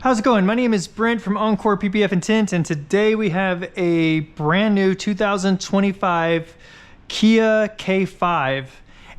How's it going? My name is Brent from Encore PPF and Tint, and today we have a brand new 2025 Kia K5.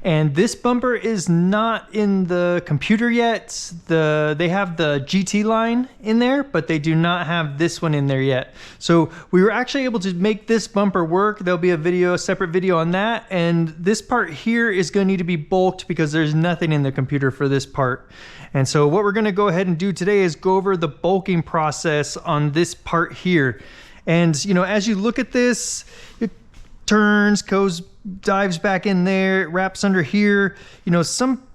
And this bumper is not in the computer yet. They have the GT line in there, but they do not have this one in there yet. So we were actually able to make this bumper work. There'll be a separate video on that. And this part here is going to need to be bulked because there's nothing in the computer for this part. And so what we're going to go ahead and do today is go over the bulking process on this part here. And you know, as you look at this, it turns, dives back in there, it wraps under here. You know, some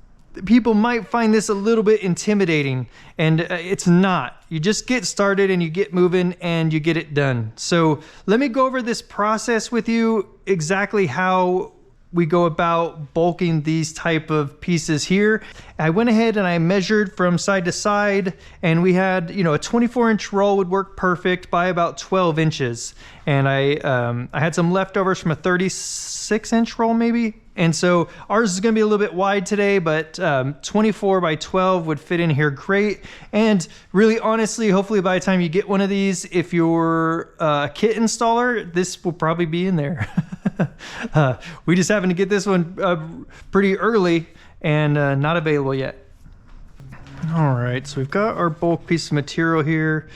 people might find this a little bit intimidating, and it's not. You just get started and you get moving and you get it done. So let me go over this process with you, exactly how we go about bulking these type of pieces here. I went ahead and I measured from side to side, and we had, you know, a 24-inch roll would work perfect by about 12 inches. And I had some leftovers from a 36-inch roll maybe. And so ours is gonna be a little bit wide today, but 24 by 12 would fit in here great. And really honestly, hopefully by the time you get one of these, if you're a kit installer, this will probably be in there. We just happened to get this one pretty early and not available yet. All right, so we've got our bulk piece of material here.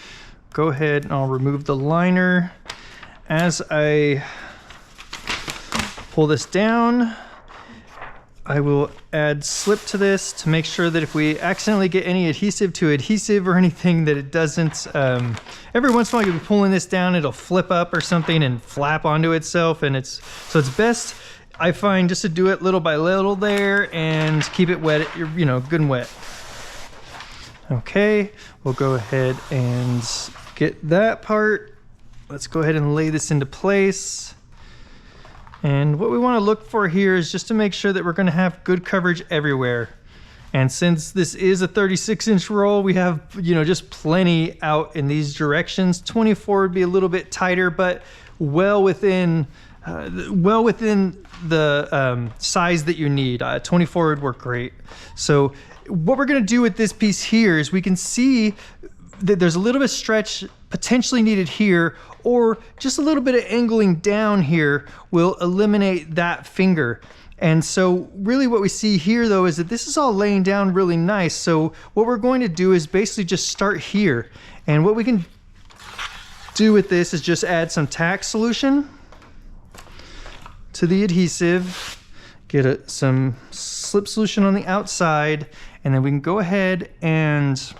Go ahead and I'll remove the liner. As I pull this down, I will add slip to this to make sure that if we accidentally get any adhesive to adhesive or anything, that it doesn't, every once in a while you'll be pulling this down, it'll flip up or something and flap onto itself. And it's best, I find, just to do it little by little there and keep it wet, you know, good and wet. Okay, we'll go ahead and get that part. Let's go ahead and lay this into place. And what we want to look for here is just to make sure that we're going to have good coverage everywhere. And since this is a 36-inch roll, we have, you know, just plenty out in these directions. 24 would be a little bit tighter, but well within the size that you need. 24 would work great. So what we're going to do with this piece here is we can see that there's a little bit of stretch potentially needed here, or just a little bit of angling down here will eliminate that finger. And so really what we see here though is that this is all laying down really nice. So what we're going to do is basically just start here. And what we can do with this is just add some tack solution to the adhesive, get some slip solution on the outside, and then we can go ahead and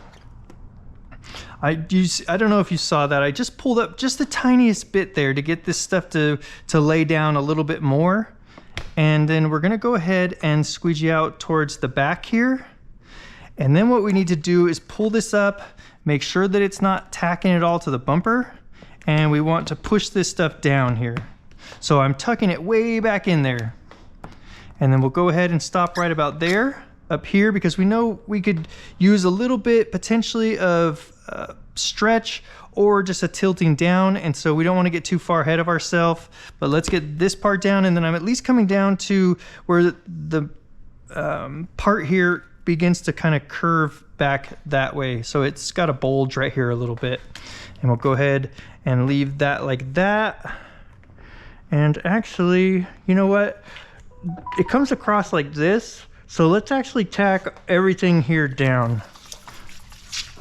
I don't know if you saw that, I just pulled up just the tiniest bit there to get this stuff to lay down a little bit more. And then we're gonna go ahead and squeegee out towards the back here. And then what we need to do is pull this up, make sure that it's not tacking it all to the bumper. And we want to push this stuff down here. So I'm tucking it way back in there. And then we'll go ahead and stop right about there, up here, because we know we could use a little bit potentially of stretch or just a tilting down, and so we don't want to get too far ahead of ourselves. But let's get this part down, and then I'm at least coming down to where the part here begins to kind of curve back that way. So it's got a bulge right here a little bit, and we'll go ahead and leave that like that. And actually, you know what? It comes across like this. So let's actually tack everything here down.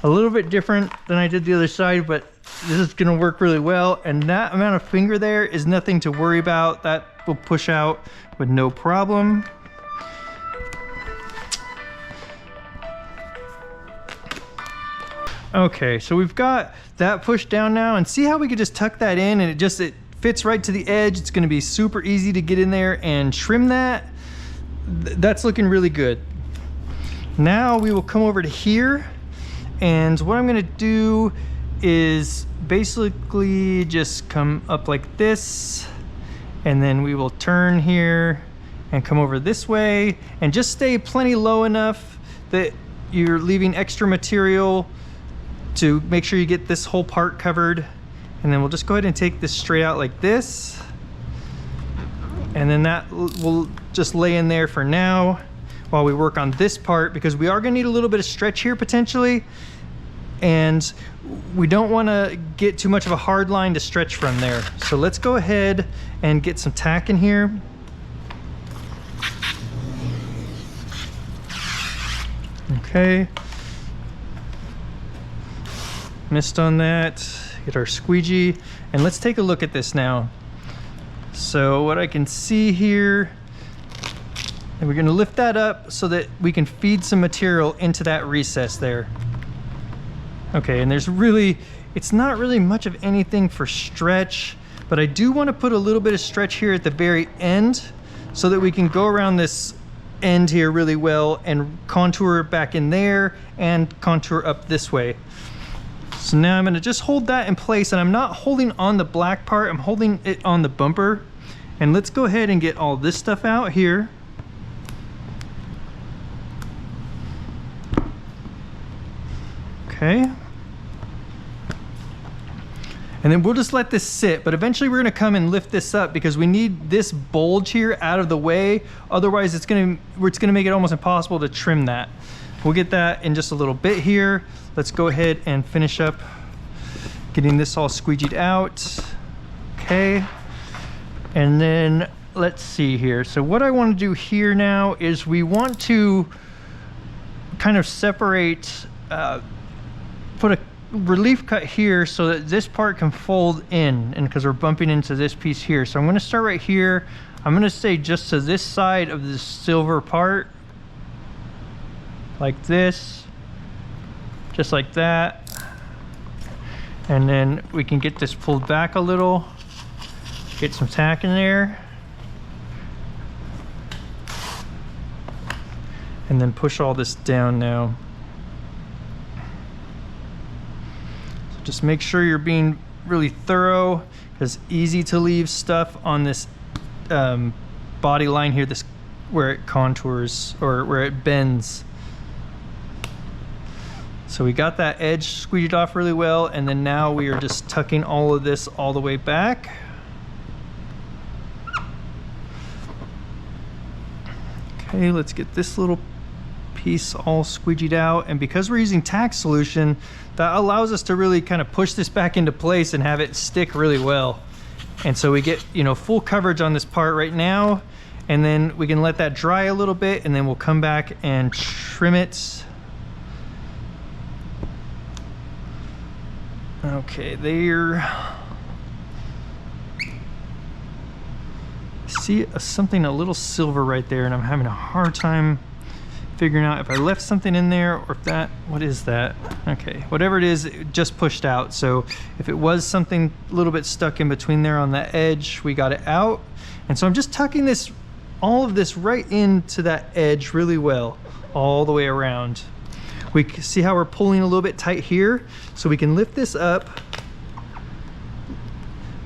A little bit different than I did the other side, but this is gonna work really well. And that amount of finger there is nothing to worry about. That will push out with no problem. Okay, so we've got that pushed down now, and see how we could just tuck that in and it fits right to the edge. It's gonna be super easy to get in there and trim that. That's looking really good. Now we will come over to here, and what I'm gonna do is basically just come up like this, and then we will turn here and come over this way, and just stay plenty low enough that you're leaving extra material to make sure you get this whole part covered. And then we'll just go ahead and take this straight out like this. And then that will just lay in there for now while we work on this part, because we are gonna need a little bit of stretch here potentially. and we don't want to get too much of a hard line to stretch from there. So let's go ahead and get some tack in here. Okay, missed on that. Get our squeegee, and let's take a look at this now. So what I can see here, and we're going to lift that up so that we can feed some material into that recess there. Okay, and it's not really much of anything for stretch, but I do want to put a little bit of stretch here at the very end so that we can go around this end here really well and contour back in there and contour up this way. So now I'm going to just hold that in place, and I'm not holding on the black part, I'm holding it on the bumper. And let's go ahead and get all this stuff out here. Okay. And then we'll just let this sit, but eventually we're gonna come and lift this up because we need this bulge here out of the way. Otherwise it's gonna make it almost impossible to trim that. We'll get that in just a little bit here. Let's go ahead and finish up getting this all squeegeed out. Okay. And then let's see here. So what I want to do here now is we want to kind of separate, put a relief cut here so that this part can fold in, and because we're bumping into this piece here. So I'm going to start right here. I'm going to say just to this side of this silver part, like this, just like that. And then we can get this pulled back a little, get some tack in there, and then push all this down now. So just make sure you're being really thorough, because it's easy to leave stuff on this body line here, this where it contours or where it bends. So we got that edge squeezed off really well, and then now we are just tucking all of this all the way back. Okay, let's get this little piece all squeegeed out, and because we're using tack solution, that allows us to really kind of push this back into place and have it stick really well. And so we get, you know, full coverage on this part right now, and then we can let that dry a little bit, and then we'll come back and trim it. Okay, there. See something a little silver right there, and I'm having a hard time figuring out if I left something in there or if that, what is that? Okay, whatever it is, it just pushed out. So if it was something a little bit stuck in between there on that edge, we got it out. And so I'm just tucking this, all of this right into that edge really well, all the way around. We see how we're pulling a little bit tight here, so we can lift this up,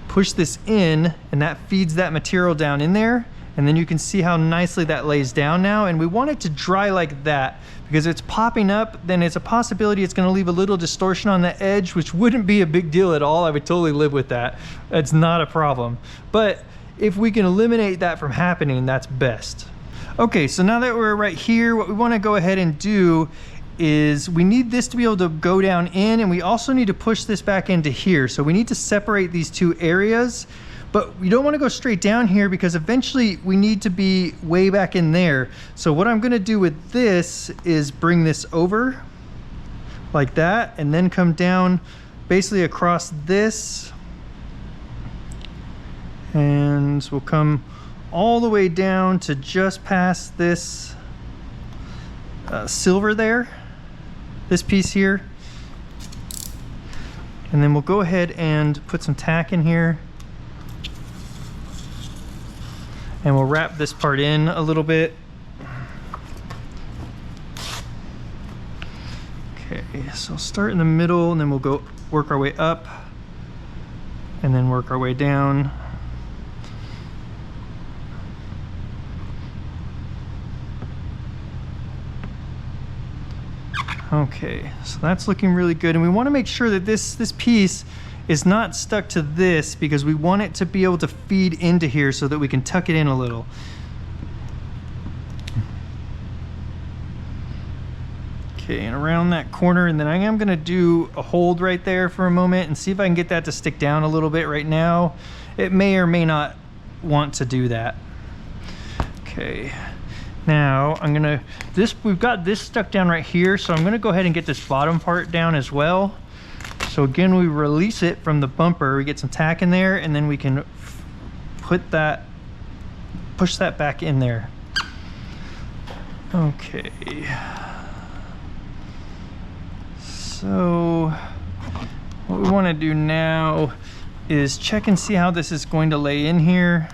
push this in, and that feeds that material down in there. And then you can see how nicely that lays down now. And we want it to dry like that, because if it's popping up, then it's a possibility it's gonna leave a little distortion on the edge, which wouldn't be a big deal at all. I would totally live with that. That's not a problem. But if we can eliminate that from happening, that's best. Okay, so now that we're right here, what we wanna go ahead and do is we need this to be able to go down in, and we also need to push this back into here. So we need to separate these two areas, but we don't want to go straight down here because eventually we need to be way back in there. So what I'm going to do with this is bring this over like that, and then come down basically across this, and we'll come all the way down to just past this silver there, this piece here. And then we'll go ahead and put some tack in here, and we'll wrap this part in a little bit. Okay, so start in the middle, and then we'll go work our way up, and then work our way down. Okay, so that's looking really good, and we want to make sure that this piece is not stuck to this, because we want it to be able to feed into here so that we can tuck it in a little. Okay, and around that corner, and then I am gonna do a hold right there for a moment and see if I can get that to stick down a little bit right now. It may or may not want to do that. Okay, now I'm gonna, we've got this stuck down right here, so I'm gonna go ahead and get this bottom part down as well. So again, we release it from the bumper, we get some tack in there, and then we can push that back in there. Okay. So what we want to do now is check and see how this is going to lay in here.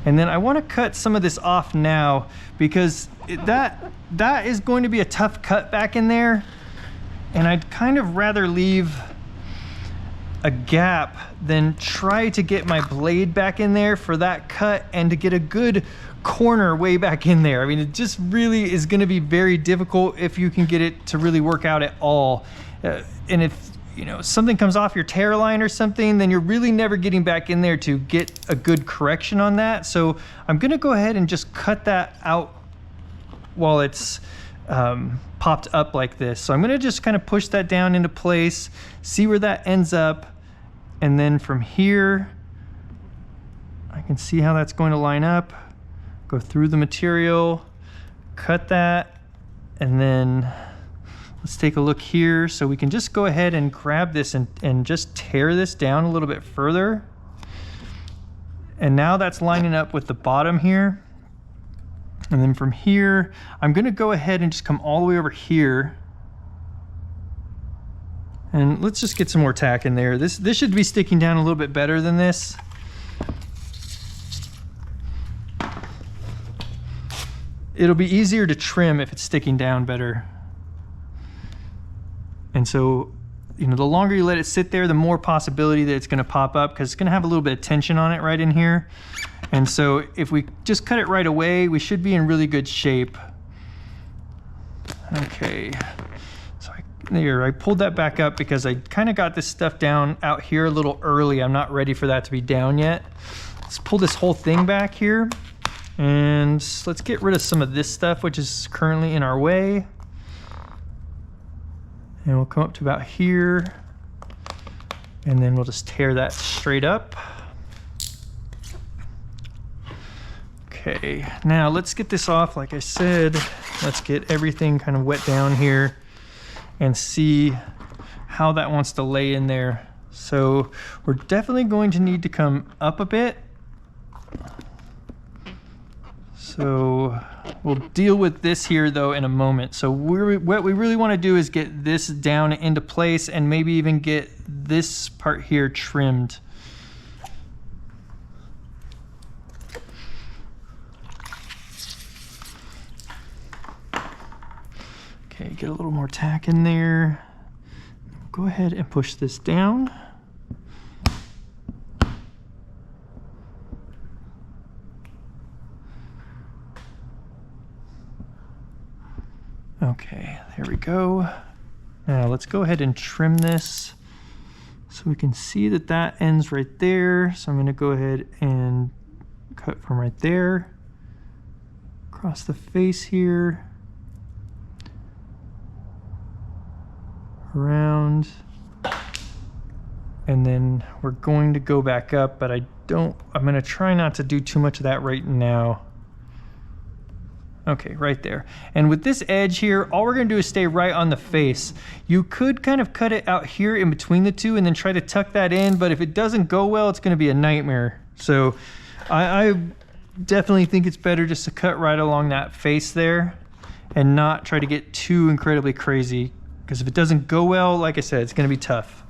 And then I want to cut some of this off now, because that is going to be a tough cut back in there. And I'd kind of rather leave a gap than try to get my blade back in there for that cut and to get a good corner way back in there. I mean, it just really is going to be very difficult if you can get it to really work out at all. And if you know something comes off your tear line or something, then you're really never getting back in there to get a good correction on that. So I'm going to go ahead and just cut that out while it's popped up like this. So I'm going to just kind of push that down into place, see where that ends up, and then from here I can see how that's going to line up. Go through the material, cut that, and then let's take a look here. So we can just go ahead and grab this and just tear this down a little bit further. And now that's lining up with the bottom here. And then from here, I'm gonna go ahead and just come all the way over here. And let's just get some more tack in there. This should be sticking down a little bit better than this. It'll be easier to trim if it's sticking down better. And so, you know, the longer you let it sit there, the more possibility that it's gonna pop up, because it's gonna have a little bit of tension on it right in here. And so if we just cut it right away, we should be in really good shape. Okay, so I pulled that back up because I kind of got this stuff down out here a little early. I'm not ready for that to be down yet. Let's pull this whole thing back here. And let's get rid of some of this stuff which is currently in our way. And we'll come up to about here, and then we'll just tear that straight up. Okay, now let's get this off. Like I said, let's get everything kind of wet down here and see how that wants to lay in there. So we're definitely going to need to come up a bit. So we'll deal with this here though in a moment. So what we really want to do is get this down into place and maybe even get this part here trimmed. Okay, get a little more tack in there. Go ahead and push this down. Okay, there we go. Now let's go ahead and trim this so we can see that that ends right there. So I'm going to go ahead and cut from right there across the face here, around, and then we're going to go back up, but I'm going to try not to do too much of that right now. Okay, right there. And with this edge here, all we're gonna do is stay right on the face. You could kind of cut it out here in between the two and then try to tuck that in, but if it doesn't go well, it's gonna be a nightmare. So I definitely think it's better just to cut right along that face there and not try to get too incredibly crazy, because if it doesn't go well, like I said, it's gonna be tough.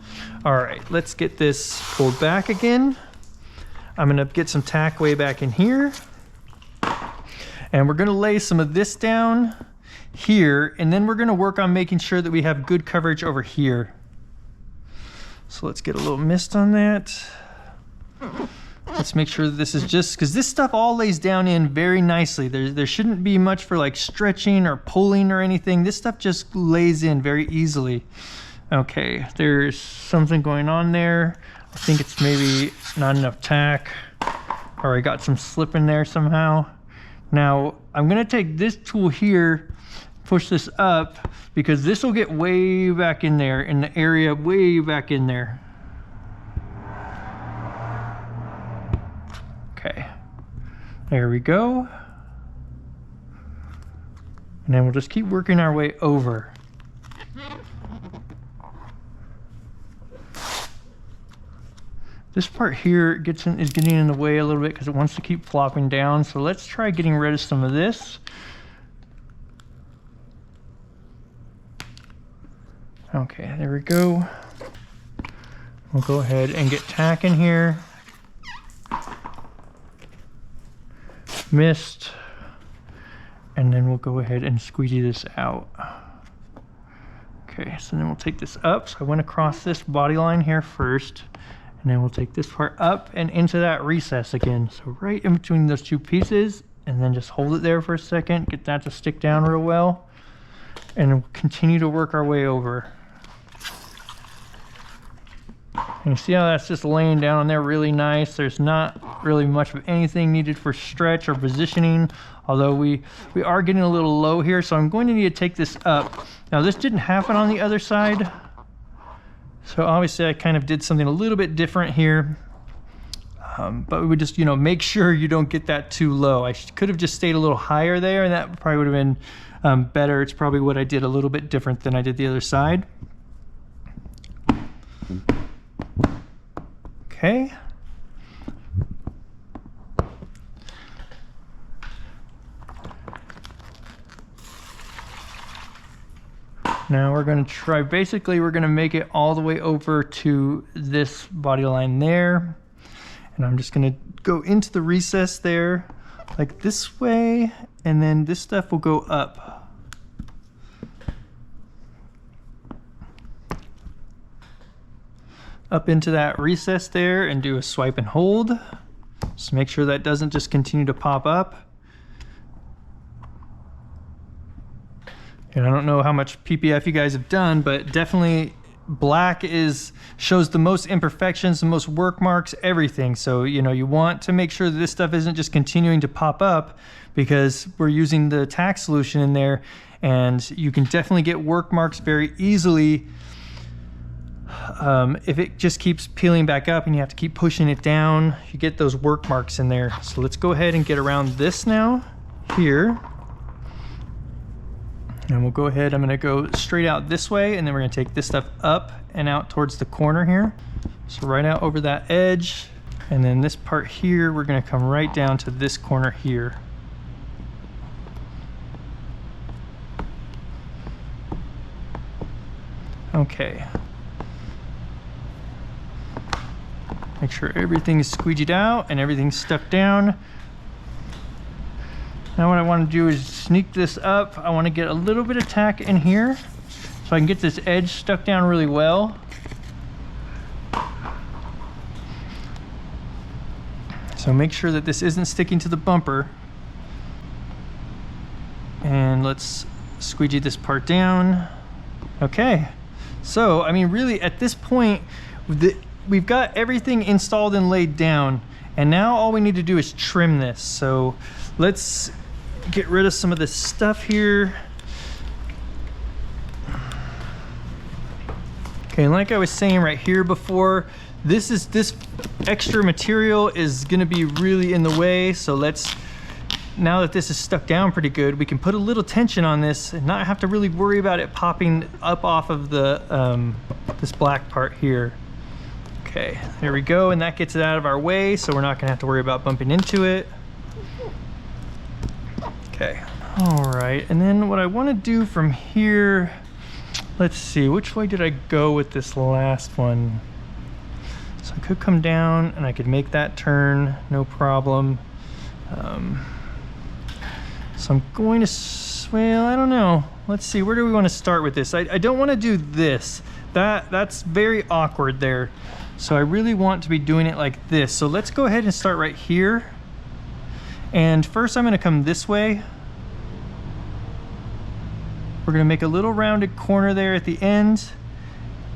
All right, let's get this pulled back again. I'm gonna get some tack way back in here. And we're gonna lay some of this down here, and then we're gonna work on making sure that we have good coverage over here. So let's get a little mist on that. Let's make sure that this is just, because this stuff all lays down in very nicely. There shouldn't be much for like stretching or pulling or anything. This stuff just lays in very easily. Okay, there's something going on there. I think it's maybe not enough tack, or I got some slip in there somehow. Now, I'm gonna take this tool here push this up because this will get way back in there, in the area way back in there. Okay, there we go. And then we'll just keep working our way over. This part here is getting in the way a little bit because it wants to keep flopping down. So let's try getting rid of some of this. Okay, there we go. We'll go ahead and get tack in here. Missed. And then we'll go ahead and squeegee this out. Okay, so then we'll take this up. So I went across this body line here first. And then we'll take this part up and into that recess again. So right in between those two pieces, and then just hold it there for a second, get that to stick down real well, and we'll continue to work our way over. And you see how that's just laying down on there really nice. There's not really much of anything needed for stretch or positioning, although we are getting a little low here, so I'm going to need to take this up. Now this didn't happen on the other side. So obviously I kind of did something a little bit different here, but we would just, you know, make sure you don't get that too low. I could have just stayed a little higher there, and that probably would have been better. It's probably what I did a little bit different than I did the other side. Okay. Now we're going to try, basically we're going to make it all the way over to this body line there. And I'm just going to go into the recess there like this way, and then this stuff will go up. Up into that recess there and do a swipe and hold. Just make sure that doesn't just continue to pop up. And I don't know how much PPF you guys have done, but definitely black shows the most imperfections, the most work marks, everything. So, you know, you want to make sure that this stuff isn't just continuing to pop up, because we're using the tack solution in there, and you can definitely get work marks very easily if it just keeps peeling back up and you have to keep pushing it down. You get those work marks in there. So let's go ahead and get around this now here. And we'll go ahead, I'm going to go straight out this way, and then we're going to take this stuff up and out towards the corner here. So right out over that edge, and then this part here, we're going to come right down to this corner here. Okay. Make sure everything is squeegeed out and everything's stuck down. Now what I want to do is sneak this up. I want to get a little bit of tack in here so I can get this edge stuck down really well. So make sure that this isn't sticking to the bumper. And let's squeegee this part down. Okay. So, I mean, really at this point, we've got everything installed and laid down. And now all we need to do is trim this. So let's get rid of some of this stuff here. Okay, and like I was saying right here before, this extra material is going to be really in the way. So now that this is stuck down pretty good, we can put a little tension on this and not have to really worry about it popping up off of the this black part here. Okay, there we go, and that gets it out of our way, so we're not going to have to worry about bumping into it. Okay, all right, and then what I want to do from here, let's see, which way did I go with this last one? So I could come down and I could make that turn, no problem. So I'm going to, well, I don't know. Let's see, where do we want to start with this? I don't want to do this. That's very awkward there. So I really want to be doing it like this. So let's go ahead and start right here. And first I'm going to come this way. We're going to make a little rounded corner there at the end,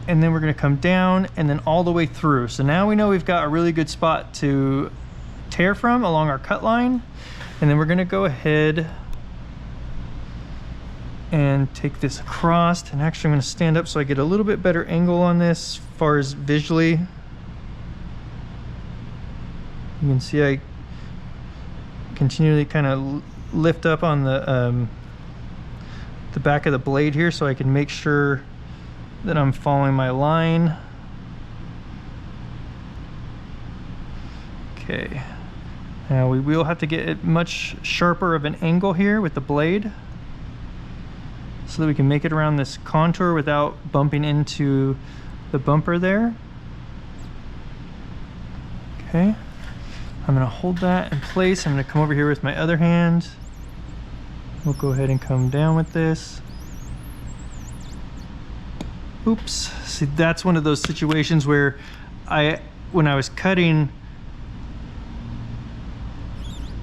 and then we're going to come down and then all the way through. So now we know we've got a really good spot to tear from, along our cut line. And then we're going to go ahead and take this across, and actually I'm going to stand up so I get a little bit better angle on this as far as visually. You can see I continually kind of lift up on the back of the blade here so I can make sure that I'm following my line. Okay, now we will have to get it much sharper of an angle here with the blade so that we can make it around this contour without bumping into the bumper there. Okay, I'm gonna hold that in place. I'm gonna come over here with my other hand. We'll go ahead and come down with this. Oops, see, that's one of those situations where when I was cutting,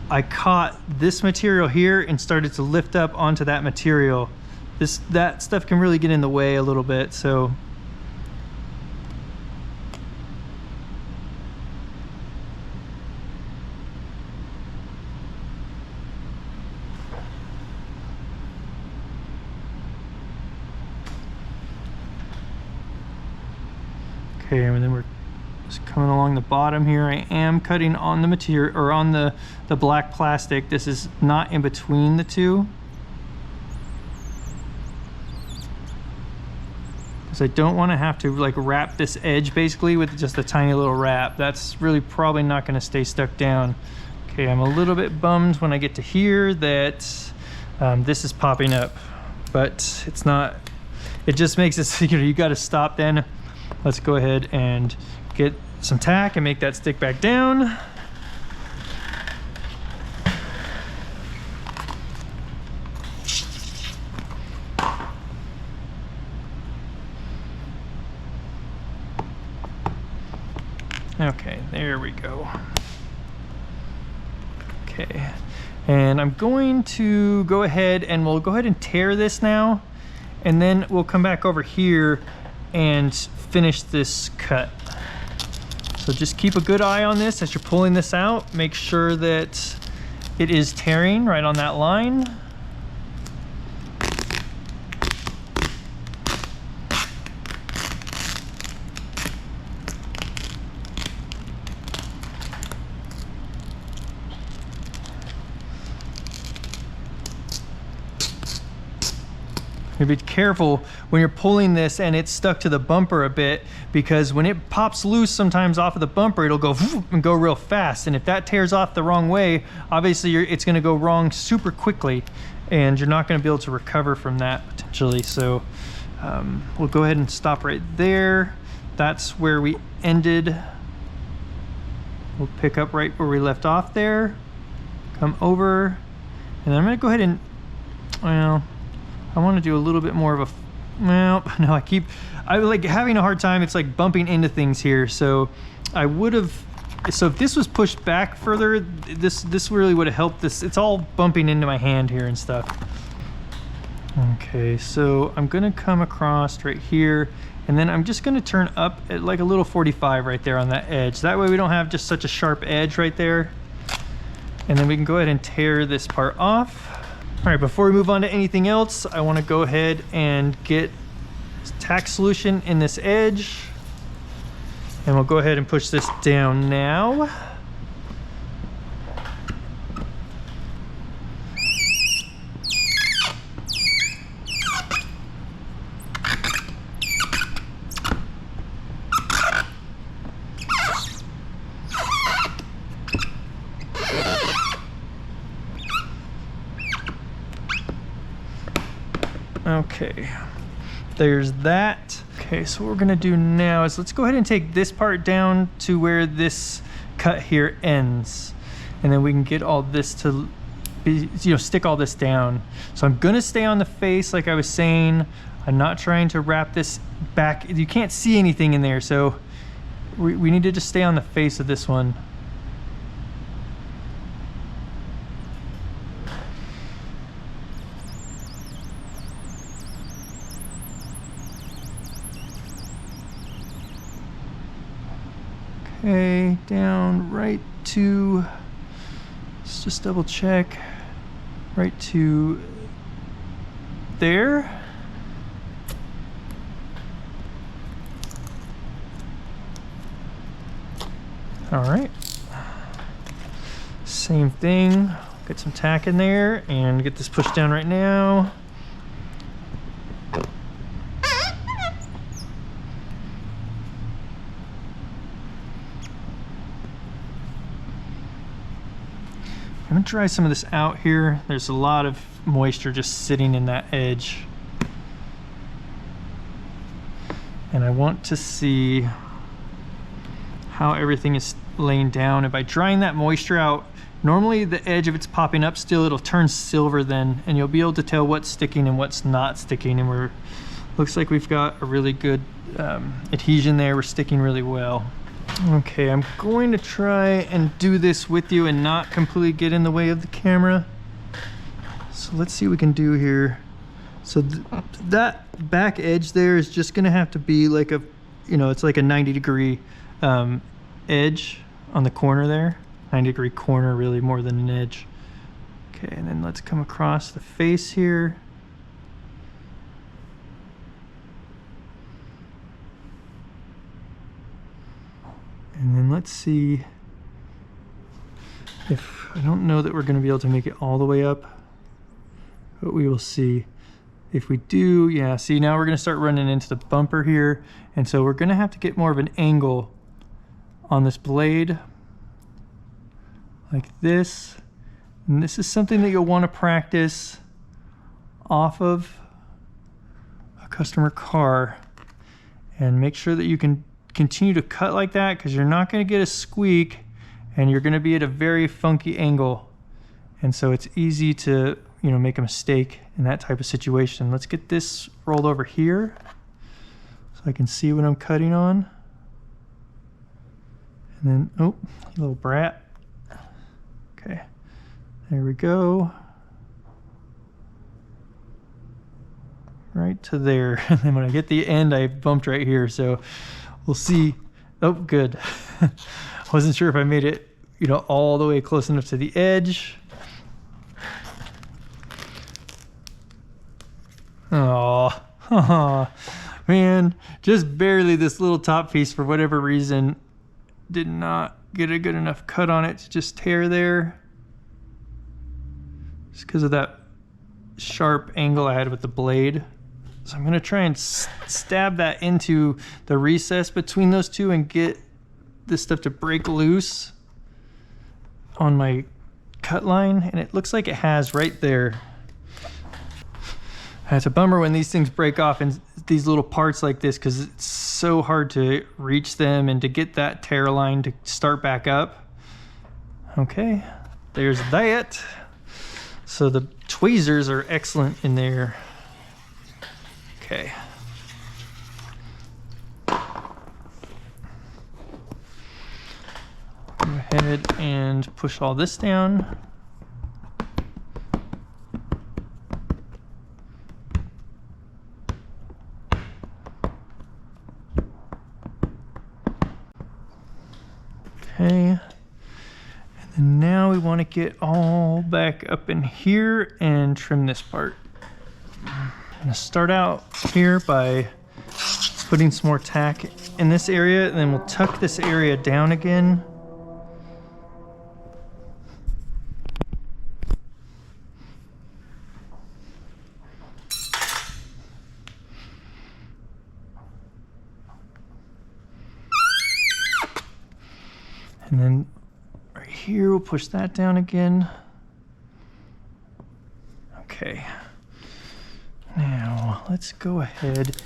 I caught this material here and started to lift up onto that material. That stuff can really get in the way a little bit, so. Okay, and then we're just coming along the bottom here. I am cutting on the material, or on the black plastic. This is not in between the two, because I don't want to have to like wrap this edge basically with just a tiny little wrap. That's really probably not going to stay stuck down. Okay, I'm a little bit bummed when I get to here that this is popping up, but it's not. It just makes it, you got to stop then. Let's go ahead and get some tack and make that stick back down. Okay, there we go. Okay, and I'm going to go ahead and we'll go ahead and tear this now, and then we'll come back over here and finish this cut. So just keep a good eye on this as you're pulling this out. Make sure that it is tearing right on that line. Be careful when you're pulling this and it's stuck to the bumper a bit, because when it pops loose sometimes off of the bumper, it'll go and go real fast, and if that tears off the wrong way, obviously it's going to go wrong super quickly and you're not going to be able to recover from that potentially. So we'll go ahead and stop right there. That's where we ended. We'll pick up right where we left off there, come over, and then I'm going to go ahead and, well, I want to do a little bit more of a, well, no, I like having a hard time. It's like bumping into things here. So I would have, so if this was pushed back further, this really would have helped this. It's all bumping into my hand here and stuff. Okay, so I'm going to come across right here, and then I'm just going to turn up at like a little 45 right there on that edge. That way we don't have just such a sharp edge right there. And then we can go ahead and tear this part off. All right, before we move on to anything else, I want to go ahead and get tack solution in this edge, and we'll go ahead and push this down now. Okay, there's that. Okay, so what we're gonna do now is let's go ahead and take this part down to where this cut here ends, and then we can get all this to be, stick all this down. So I'm gonna stay on the face like I was saying. I'm not trying to wrap this back. You can't see anything in there, so we need to just stay on the face of this one. Okay, down right to, let's just double check, right to there. All right. Same thing. Get some tack in there and get this pushed down right now. I'm gonna dry some of this out here. There's a lot of moisture just sitting in that edge. And I want to see how everything is laying down. And by drying that moisture out, normally the edge, if it's popping up still, it'll turn silver then, and you'll be able to tell what's sticking and what's not sticking. And looks like we've got a really good adhesion there. We're sticking really well. Okay, I'm going to try and do this with you and not completely get in the way of the camera. So let's see what we can do here. So that back edge there is just gonna have to be like a, it's like a 90-degree edge on the corner there. 90-degree corner, really, more than an edge. Okay, and then let's come across the face here. And then let's see if, I don't know that we're going to be able to make it all the way up, but we will see. If we do, yeah, see, now we're going to start running into the bumper here. And so we're going to have to get more of an angle on this blade, like this. And this is something that you'll want to practice off of a customer car, and make sure that you can continue to cut like that, because you're not going to get a squeak and you're going to be at a very funky angle. And so it's easy to, make a mistake in that type of situation. Let's get this rolled over here so I can see what I'm cutting on. And then, oh, you little brat. Okay, there we go. Right to there. And then when I get the end, I bumped right here. So we'll see. Oh, good. Wasn't sure if I made it, all the way close enough to the edge. Oh, man, just barely. This little top piece, for whatever reason, did not get a good enough cut on it to just tear there. Just because of that sharp angle I had with the blade. So I'm going to try and stab that into the recess between those two and get this stuff to break loose on my cut line. And it looks like it has right there. It's a bummer when these things break off in these little parts like this, because it's so hard to reach them and to get that tear line to start back up. Okay, there's that. So the tweezers are excellent in there. Okay. Go ahead and push all this down. Okay. And then now we want to get all back up in here and trim this part. I'm going to start out here by putting some more tack in this area, and then we'll tuck this area down again. And then right here, we'll push that down again. Okay. Now, let's go ahead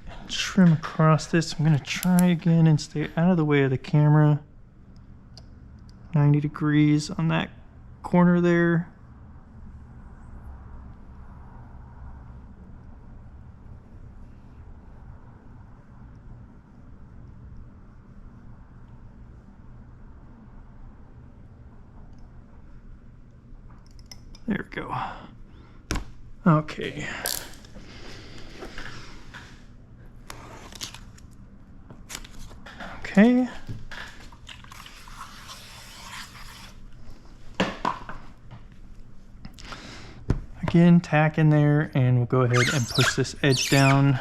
and trim across this. I'm gonna try again and stay out of the way of the camera. 90 degrees on that corner there. There we go. Okay. Okay. Again, tack in there, and we'll go ahead and push this edge down.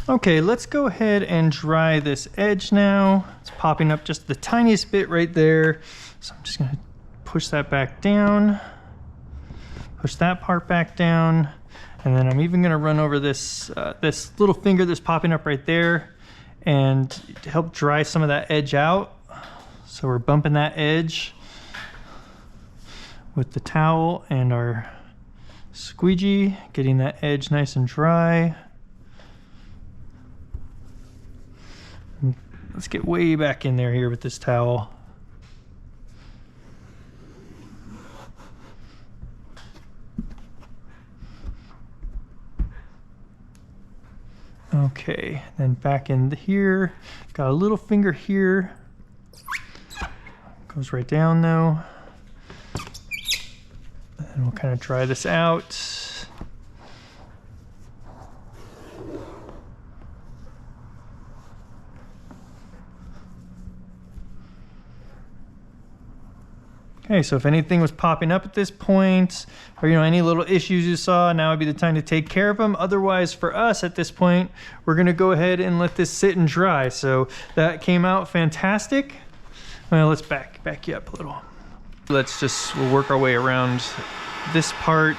Okay, let's go ahead and dry this edge now. It's popping up just the tiniest bit right there. So I'm just gonna push that back down, push that part back down, and then I'm even gonna run over this, this little finger that's popping up right there and to help dry some of that edge out. So we're bumping that edge with the towel and our squeegee, getting that edge nice and dry. Let's get way back in there here with this towel. Okay, then back in here, got a little finger here. Goes right down though. And we'll kind of dry this out. Okay, so if anything was popping up at this point, or any little issues you saw, now would be the time to take care of them. Otherwise, for us at this point, we're gonna go ahead and let this sit and dry. So that came out fantastic. Well, let's back you up a little. We'll work our way around this part.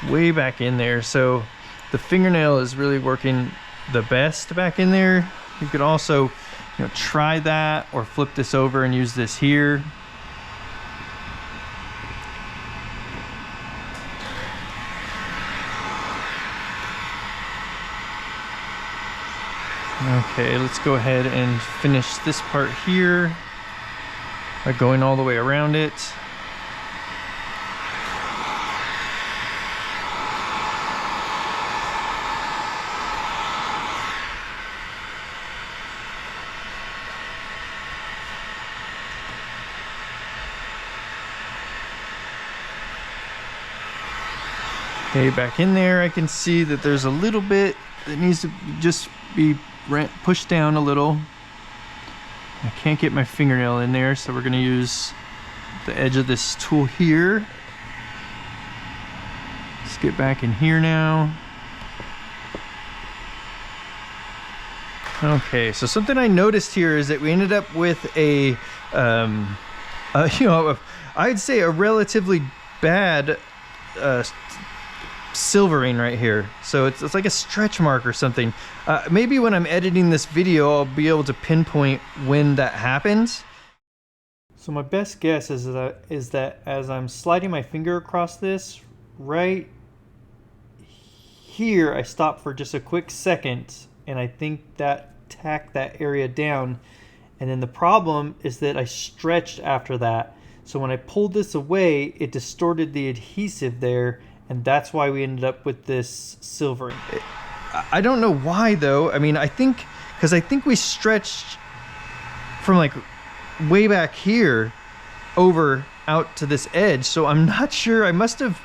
Way back in there, so the fingernail is really working the best back in there. You could also try that or flip this over and use this here. Okay, let's go ahead and finish this part here by going all the way around it. Okay, back in there, I can see that there's a little bit that needs to just be pushed down a little. I can't get my fingernail in there, so we're going to use the edge of this tool here. Let's get back in here now. Okay, so something I noticed here is that we ended up with a I'd say a relatively bad silvering right here. So it's like a stretch mark or something. Maybe when I'm editing this video, I'll be able to pinpoint when that happens. So my best guess is that as I'm sliding my finger across this, right here, I stop for just a quick second, and I think that tacked that area down. And then the problem is that I stretched after that. So when I pulled this away, it distorted the adhesive there, and that's why we ended up with this silvering. I don't know why though. I mean, I think we stretched from like way back here over out to this edge. So I'm not sure. I must have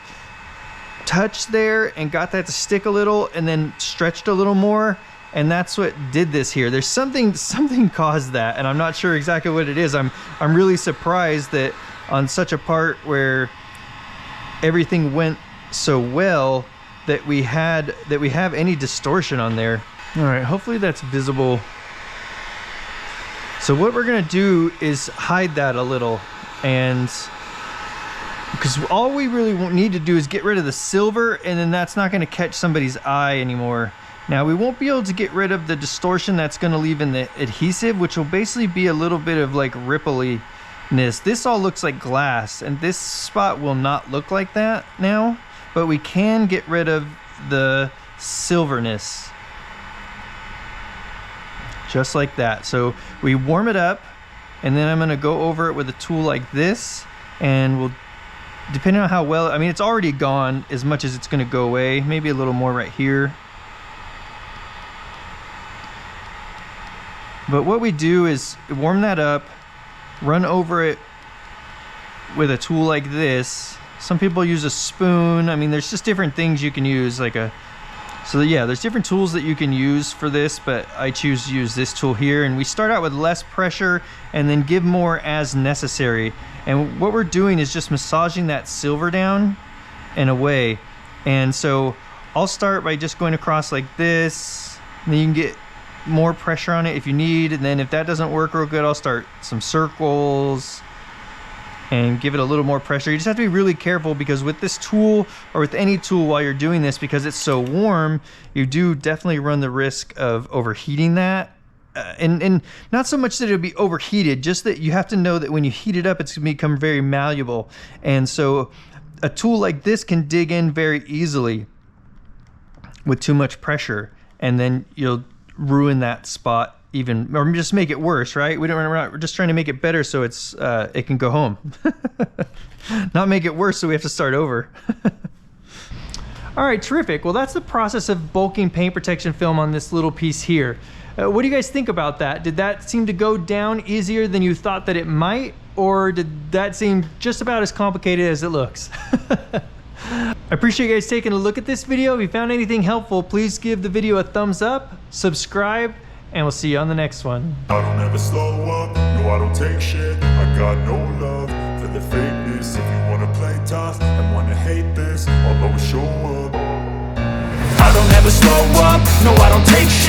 touched there and got that to stick a little and then stretched a little more. And that's what did this here. There's something caused that, and I'm not sure exactly what it is. I'm really surprised that on such a part where everything went so well that we have any distortion on there. All right, hopefully that's visible. So what we're gonna do is hide that a little, and because all we really need to do is get rid of the silver, and then that's not gonna catch somebody's eye anymore. Now we won't be able to get rid of the distortion that's gonna leave in the adhesive, which will basically be a little bit of like rippliness. This all looks like glass, and this spot will not look like that now, but we can get rid of the silverness. Just like that. So we warm it up, and then I'm gonna go over it with a tool like this, and we'll, depending on how well, I mean, it's already gone as much as it's gonna go away, maybe a little more right here. But what we do is warm that up, run over it with a tool like this. Some people use a spoon. I mean, there's just different things you can use, like a, so yeah, there's different tools that you can use for this, but I choose to use this tool here. And we start out with less pressure and then give more as necessary. And what we're doing is just massaging that silver down and away. And so I'll start by just going across like this, and then you can get more pressure on it if you need. And then if that doesn't work real good, I'll start some circles and give it a little more pressure. You just have to be really careful, because with this tool, or with any tool while you're doing this, because it's so warm, you do definitely run the risk of overheating that. And not so much that it'll be overheated, just that you have to know that when you heat it up, it's gonna become very malleable. And so a tool like this can dig in very easily with too much pressure, and then you'll ruin that spot even, or just make it worse, right? We're just trying to make it better so it's it can go home. Not make it worse so we have to start over. All right, terrific. Well, that's the process of bulking paint protection film on this little piece here. What do you guys think about that? Did that seem to go down easier than you thought that it might, or did that seem just about as complicated as it looks? I appreciate you guys taking a look at this video. If you found anything helpful, please give the video a thumbs up, subscribe, and we'll see you on the next one. I don't ever slow up, no I don't take shit. I got no love for the fakeness. If you wanna play tough and wanna hate this, I'll always show up. I don't ever slow up, no I don't take shit.